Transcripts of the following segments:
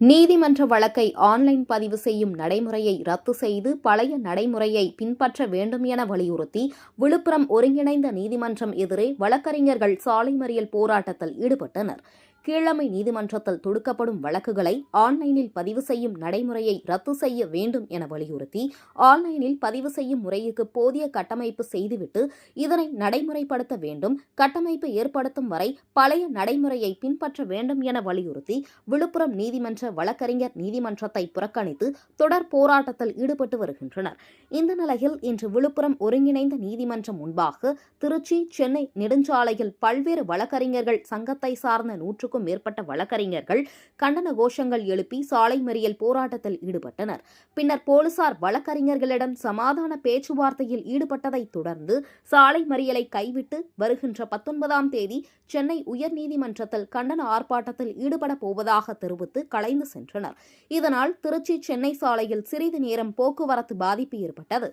நீதிமன்ற வழக்கை ஆன்லைன் பதிவு செய்யும் நடைமுறையை ரத்து செய்து பழைய நடைமுறையை பின்பற்ற வேண்டும் என வலியுறுத்தி விழுப்புரம் ஒருங்கிணைந்த நீதிமன்றம் எதிரே வழக்கறிஞர்கள் சாலை மறியல் போராட்டத்தில் ஈடுபட்டனர். கீழமை நீதிமன்றத்தில் தொடுக்கப்படும் வழக்குகளை ஆன்லைனில் பதிவு செய்யும் நடைமுறையை ரத்து செய்ய வேண்டும் என வலியுறுத்தி ஆன்லைனில் பதிவு செய்யும் முறைக்கு போதிய கட்டமைப்பு செய்துவிட்டு இதனை நடைமுறைப்படுத்த வேண்டும், கட்டமைப்பு ஏற்படுத்தும் வரை பழைய நடைமுறையை பின்பற்ற வேண்டும் என வலியுறுத்தி விழுப்புரம் நீதிமன்ற வழக்கறிஞர் நீதிமன்றத்தை புறக்கணித்து தொடர் போராட்டத்தில் ஈடுபட்டு வருகின்றனர். இந்த நிலையில் இன்று விழுப்புரம் ஒருங்கிணைந்த நீதிமன்றம் முன்பாக திருச்சி, சென்னை நெடுஞ்சாலையில் பல்வேறு வழக்கறிஞர்கள் சங்கத்தை சார்ந்த 100க்கும் மேற்பட்ட வழக்கறிஞர்கள் கண்டன கோஷங்கள் எழுப்பி சாலை மறியல் போராட்டத்தில் ஈடுபட்டனர். பின்னர் போலீசார் வழக்கறிஞர்களிடம் சமாதான பேச்சுவார்த்தையில் ஈடுபட்டதைத் தொடர்ந்து சாலை மறியலை கைவிட்டு வருகின்ற 19ஆம் தேதி சென்னை உயர்நீதிமன்றத்தில் கண்டன ஆர்ப்பாட்டத்தில் ஈடுபட போவதாக தெரிவித்து கலைந்து சென்றனர். இதனால் திருச்சி சென்னை சாலையில் சிறிது நேரம் போக்குவரத்து பாதிப்பு ஏற்பட்டது.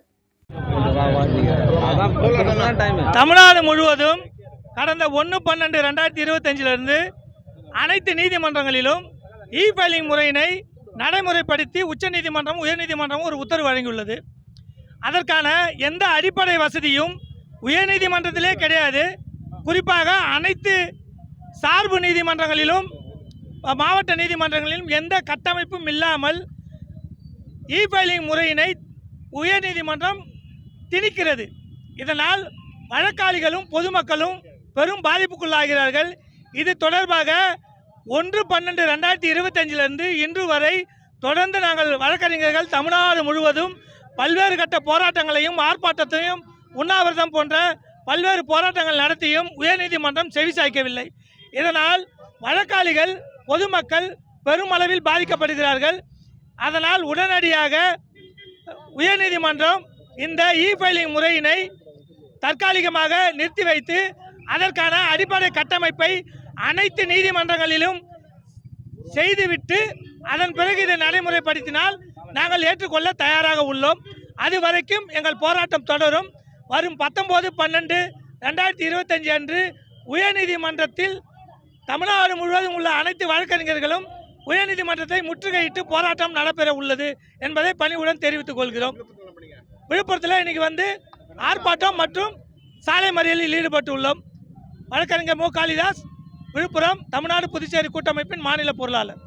தமிழ்நாடு முழுவதும் கடந்த 1/12/2025 அனைத்து நீதிமன்றங்களிலும் இ-ஃபைலிங் முறையினை நடைமுறைப்படுத்தி உச்சநீதிமன்றம் உயர்நீதிமன்றமும் ஒரு உத்தரவு வழங்கியுள்ளது. அதற்கான எந்த அடிப்படை வசதியும் உயர்நீதிமன்றத்திலே கிடையாது. குறிப்பாக அனைத்து சார்பு நீதிமன்றங்களிலும் மாவட்ட நீதிமன்றங்களிலும் எந்த கட்டமைப்பும் இல்லாமல் இ-ஃபைலிங் முறையினை உயர்நீதிமன்றம் திணிக்கிறது. இதனால் வழக்காளிகளும் பொதுமக்களும் பெரும் பாதிப்புக்குள்ளாகிறார்கள். இது தொடர்பாக 1/12/2025 இன்று வரை தொடர்ந்து நாங்கள் வழக்கறிஞர்கள் தமிழ்நாடு முழுவதும் பல்வேறு கட்ட போராட்டங்களையும் ஆர்ப்பாட்டத்தையும் உண்ணாவிரதம் போன்ற பல்வேறு போராட்டங்கள் நடத்தியும் உயர்நீதிமன்றம் செவிசாய்க்கவில்லை. இதனால் வழக்காளிகள் பொதுமக்கள் பெருமளவில் பாதிக்கப்படுகிறார்கள். அதனால் உடனடியாக உயர்நீதிமன்றம் இந்த இ-ஃபைலிங் முறையினை தற்காலிகமாக நிறுத்தி வைத்து அதற்கான அடிப்படை கட்டமைப்பை அனைத்து நீதிமன்றங்களிலும் செய்துவிட்டு அதன் பிறகு இதை நடைமுறைப்படுத்தினால் நாங்கள் ஏற்றுக்கொள்ள தயாராக உள்ளோம். அது வரைக்கும் எங்கள் போராட்டம் தொடரும். வரும் 19/12/2025 அன்று உயர்நீதிமன்றத்தில் தமிழ்நாடு முழுவதும் உள்ள அனைத்து வழக்கறிஞர்களும் உயர்நீதிமன்றத்தை முற்றுகையிட்டு போராட்டம் நடைபெற உள்ளது என்பதை பணிவுடன் தெரிவித்துக் கொள்கிறோம். விழுப்புரத்தில் இன்னைக்கு ஆர்ப்பாட்டம் மற்றும் சாலை மறியலில் ஈடுபட்டு உள்ளோம். வழக்கறிஞர் மு. காளிதாஸ், விழுப்புரம், தமிழ்நாடு புதுச்சேரி கூட்டமைப்பின் மாநில பொருளாளர்.